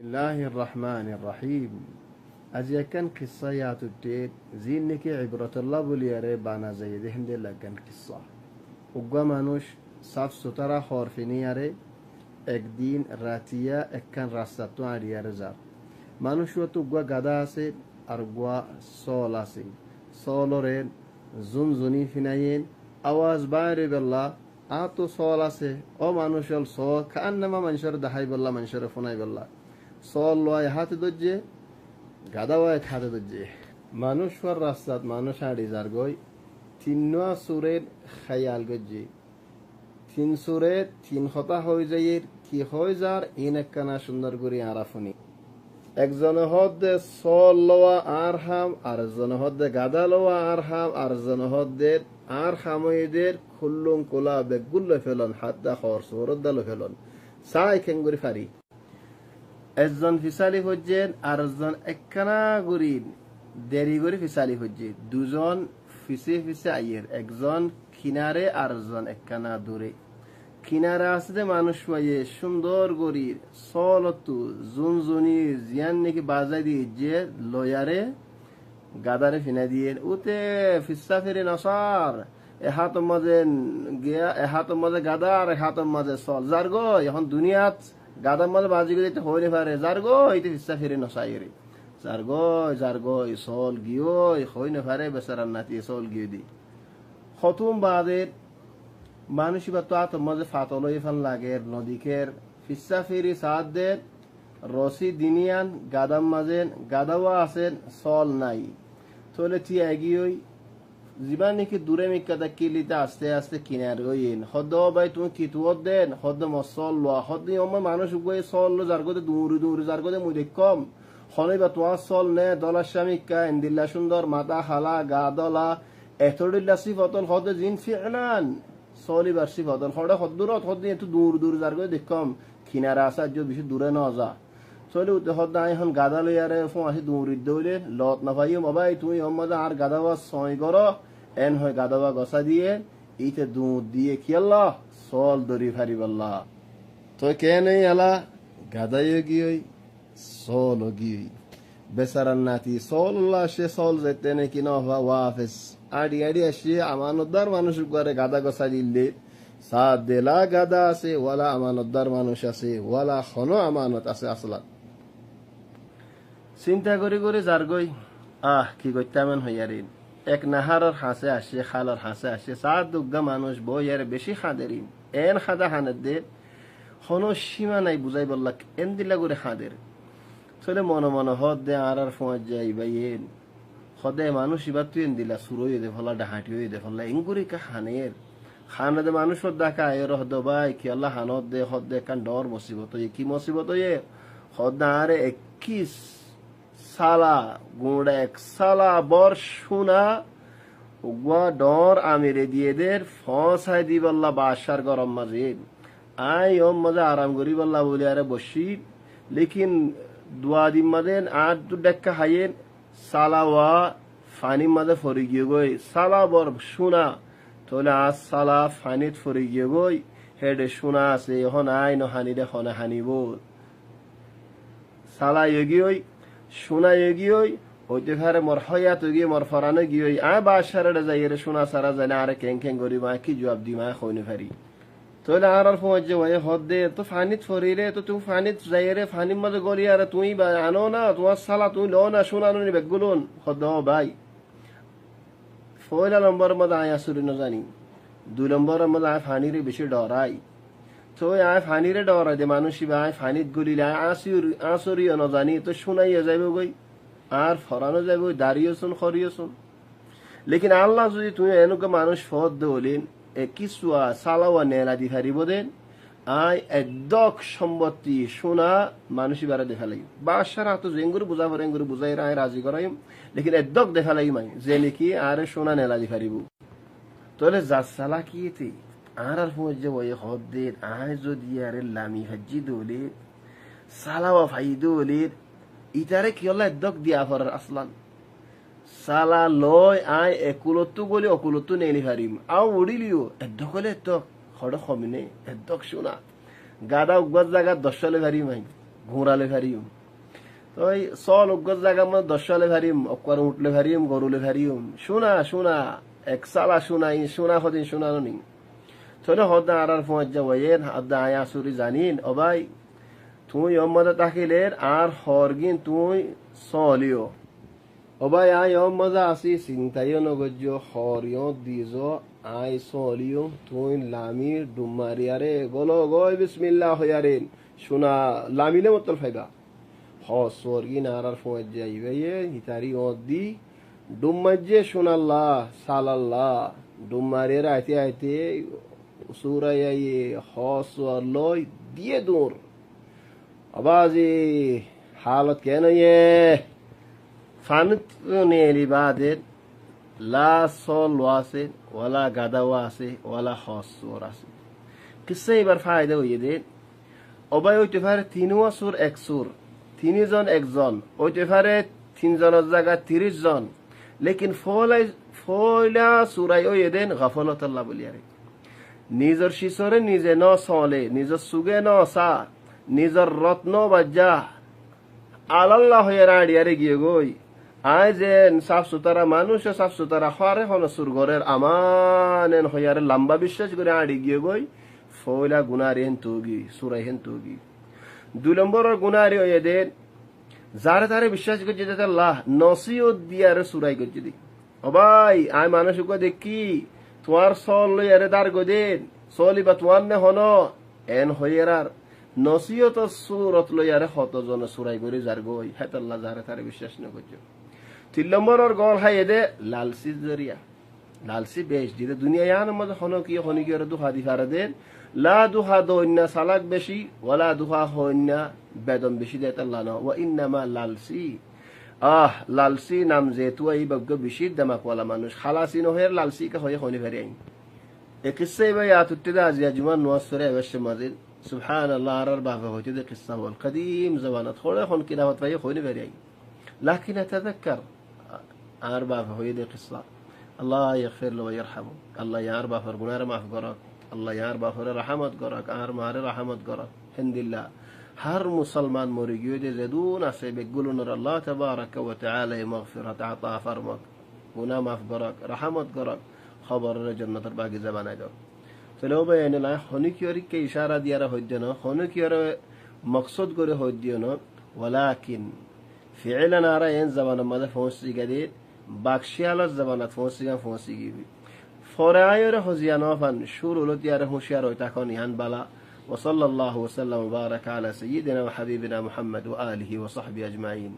الله الرحمن الرحيم أزيكن قصة ياتوتيت زينك عبرة الله بولياري بانا زيده هندي لكن قصة وقوا مانوش صاف سترة خورفينياري একদিন রাতিয়া একখান রাস্তাটো আড়িয়ার যার মানুষ তো গুয়া গাদা আছে আর গুয়া সল আছে সলরে জুনজুনি ফিনাইন আওয়াজ বাইরে বেল্লা আ তো সল আছে ও মানুষ সল খান নামা মানুষের দেখাই বেল্লা মানুষের ফোনাই বেল্লা সল লয় হাতে দজ্জে গাদা ওয়াই হাতে দজ্জে মানুষ রাস্তাত মানুষ আড়ি যার গই তিন সুরের খায়াল গজ্জে তিন সুরে তিন হতা হয়ে যায় কি হয়ে যার ইন একখানা সুন্দর করে আরাফুনি একজন হদ্দে সল লোয়া আর হাম আর একজন হদ্দে গাদা লোয়া আর হাম আর একজন হদ্দের আর হামইদের খুল্লুম কোলা বেগুল্লো ফেলন হাতদা খর সরদ্দালো ফেলন সাই খেঙ্গুরি ফারি একজন ফিসালি হজ্জেন আর একজন একখানা গুড়ি দেরি করে ফিসালি হজ্জে দুজন ফিসে ফিসে আইয়ের একজন কিনারে আর একজন একখানা দূরে কিনারে আসতে মানুষ পাইয়ে সুন্দর গরি সলতু জুনজুনি জিয়ান নাকি বাজাই দিয়ে যে লয়ারে গাদারে ফিনা দিয়ে উতে ফিসা ফেরে নসার এহাতর মাঝে গিয়া এহাতর মাঝে গাদা আর এহাতর মাঝে সল যার গো এখন দুনিয়াত গাদার মাঝে বাজি গেলে হইলে পারে যার গো এইতে ফিসা ফেরে নসাই রে যার গো সল গিয়ে হই না পারে বেচারার নাতি সল গিয়ে দি খতুম বাদের মানুষ বা তো আত মাঝে ফাতল ইফান লাগে নদীকের ফিসা ফেরি সাদের রসি দিনিয়ান গাদাম মাঝেন গাদাওয়া আছেন সল নাই তোলে তি এগিয়ে জীবান নাকি দূরে মিকাদা কিলিতে আস্তে আস্তে কিনার গইন হদ ভাই তুমি কিতুয়ত দেন হদ মসল লোয়া হদ আমার মানুষ গই সল লো যার গদে দূরে যার গদে মুই কম হনে বা তোমার সল নে দলা শামিকা ইন্দিল্লা সুন্দর মাথা হালা গা দলা এতডিল্লা সিফতল হদ জিন ফিলান সলিবার সিফতল হড়ে হদ দূরত হদ একটু দূর যার গদে দেখম কিনারা আসা যে বেশি দূরে না যা চলে হদ এখন গাদা লইয়ারে ফোন আসি দৌড়ি দৌড়ে লত না ভাই বাবাই তুমি মজা আর গাদাওয়া সয় করো এন হয় গাদাওয়া গসা দিয়ে এইতে দুধ দিয়ে কি আল্লাহ সল দরি ফারি বল্লা তো কে নেই এলা গাদাইও গিয়ে সল গিয়ে বেচারার নাতি সল সে সল যেতে নাকি না ওয়াফেস আড়ি আসি আমানতদার মানুষ করে গাদা গসা দিলে সাত দেলা গাদা আছে ওয়ালা আমানতদার মানুষ আছে ওয়ালা হনো আমানত আছে আসলা চিন্তা করে যার গই কি করতে এমন হইয়ারিন এক নাহারের হাসে আসে খালার হাসে আসে সাত দুগ্গা মানুষ বইয়ারে বেশি খাদেরিন এন খাদা হানের হনো সীমা নাই বুঝাই বললা এন দিলা করে খাদের চলে মনে হদ দে আর ফোঁজ যাই বাইন হদে মানুষ এবার তুই এন দিলা সুরই দে ফলা ডাহাটি হয়ে দে ফলা এঙ্গুরি কা খানের খানে মানুষ দেখা এর হদ ভাই কি আল্লাহ হানত দে হদ দে কান ডর মুসিবত কি মুসিবত হদ আরে 21 সালা গুঁড়া 1 সালা বর শুনা উগা ডর আমিরে দিয়ে দের ফসাই দি বল্লা বাসার গরম মাঝে আই ওম মজা আরাম করি বল্লা বলে আরে বসি লেকিন দুয়া দিন মাদেন আর দু ডেক্কা হাইয়েন সালাওয়া ফানি মাঝে ফরি গিয়ে গই সালা বর শুনা তাহলে আজ সালা ফানিত ফরি গিয়ে গই হেডে শুনা আছে এখন আই নহানি দে হনে হানিব সালা এগিয়ে শোনা এগিয়ে হইতে পারে মোর হয়াত গিয়ে মোর ফরানো গিয়ে বাসারে যাই রে শোনা সারা জানে আরে কেং করি মা কি জবাব দি মা হইনে পারি তাহলে আর ফোঁজ যে ওই হদ দে তো ফানিত ফরি রে তো তুমি ফানিত যাই রে ফানির মধ্যে গলি আর তুই আনো না তোমার সালা তুই লো না শোনানো নি বেগুলুন হদ ভাই পয়লা নম্বর মধ্যে আয় আসুরি না জানি 2 নম্বরের মধ্যে আয় ফানিরে বেশি ডরাই তো আয় ফানিরে ডরাই দে মানুষ আয় ফানিত গলিলে আসরিও না জানি তো শোনাইয়া যাইব গই আর ফরানো যাইব দাঁড়িয়েছুন খরিয়েছুন লেকিন আল্লাহ যদি তুমি এনেকে মানুষ ফদ দলিন কিছু সালাওয়া নেলা দি ফারিব দেন আয় একদক সম্পত্তি শোনা মানুষই বেড়া দেখা লাগি বাসার হাত জেঙ্গুর বুঝাই আয় রাজি করাই লেকিন একদক দেখা লাগি মাই যে নাকি আর সোনা নেলা দি ফারিব তাহলে যা সালা কি আর যে ওই হদ্দের আয় যদি আরে লামি হাজি দলে সালাওয়া ফাই দলে ইটারে কি হল একদক দিয়া ফরার আসলান সালা লয় আয় একুলত্তু গলি অকুলত্তু নেলি ফারিম আও উড়িলিও একদক হলে একদক হড় কমিনে একদক শোনা গাদা উগবার জায়গা 10 সালে ফারিম আই ঘোরালে ফারিম তো এই চল উগ্র জায়গা মধ্যে দশালে ফারিম অক্কার উঠলে ফারিম গরুলে ফারিম শোনা এক সালা শোনা হদিন শোনানো নি চলে হদ্দা আর পৌঁছা বইয়ের হদ্দা আয়া সুরি জানিন ও ভাই তুই অম্মদে তাকিলের আর হরগিন তুই চলিও ও ভাই আই অম্মদা আসি চিন্তাইও নগজ্য হরিও দিজ আই চলিও তুই লামির ডুমারিয়ারে গলো গই বিসমিল্লাহ হইয়ারেন শোনা লামিলে মতল ফাইবা হরগিন আর পৌঁছ যাইবে হিতারি অদি ডুম্মাজ্জে শোনাল্লাহ সালাল্লাহ ডুমারিয়ার আইতে আইতে সুরাই হস লই দিয়ে দূর আবাজি হালত কেন ফানুত নেলি বাদের লা সল আছে ওয়ালা গাদাওয়া আছে ওয়ালা হসর আছে কিসে এবার ফায়দা হইয়ে দে অবাই হইতে পারে তিনও সুর এক সুর তিনজন একজন হইতে পারে তিনজনের জায়গা 30 জন লেকিন ফয়লা সুরাই হইয়ে দেন গাফলতাল্লাহ বলিয়ারে নিজের শিশরে নিজে ন চলে নিজের সুগে ন সা নিজের রত্ন বাজ্জা আল্লাহ হয়ে রাড়িয়ারে গিয়ে গই আয় যে সাফ সুতরা মানুষ সাফ সুতরা হরে হন সুরগরের আমানেন হইয়ারে লম্বা বিশ্বাস করে আড়ি গিয়ে গই ফয়লা গুনারি হেন তুগি সুরাই হেন তুগি 2 নম্বরের গুনারি হয়ে দেন যারে তারে বিশ্বাস করছে যে আল্লাহ নসিহত দিয়ারে সুরাই করছে দি ও ভাই আয় মানুষকে দেখি তোমার সল লইয়ারে দার গদেন সলিবা তোমার নে হন এন হইয়ার নসিহত সুরত লইয়ারে হতজন সুরাই করে যার গই হেতাল্লাহ যারে তারে বিশ্বাস ন করছে 3 নম্বরের গল হাই দে লালসি জরিয়া লালসি বেশ দিতে দুনিয়া ইয়ান মধ্যে হন কি দুহা দিফারে দেন লা দুহা দইন্না সালাক বেশি ওয়ালা দুহা হইন্না বেদম বেশি দেত আল্লাহ না ওয়া ইন্নামা লালসি লালসি নাম যে তুই এই বগ্গ বেশি দামাক ওয়ালা মানুষ খালাসি নহের লালসি কা হয়ে হনি ফেরে আইন এ কিসসা ভাই আতুতে আজিয়া জুমান নোয়াসরে অবশ্য মাজিদ সুবহানাল্লাহ আর বাবা হইতে দে কিসসা ওয়াল কদিম জমানাত থোড়া খন কিনামত ভাই হনি ফেরে আইন لكن اتذكر اربع هويد قصه الله يغفر له ويرحمه الله يا اربع فرغنا ما فقرك الله يا اربع فر رحمت قرك ار مار رحمت قرك الحمد لله هر مسلمان مريد زدون اسب يقولون الله تبارك وتعالى مغفرة عطاء فرمك غنا ما فقرك رحمت قرك خبر جنة باقي زمان اجو فلو بين لا هنيك يوري كي اشاره دياره هدنا هنيك يور مقصود করে হইদিও ولكن فعلا نرى ين زمان ماذا فونسي قدير باكشيالا زمانات فونسي جيبي فرايره خزيانه فن شور ولد ياره مشيار وتكوني هن بلا وصلى الله وسلم وبارك على سيدنا وحبيبنا محمد وآله وصحبه أجمعين.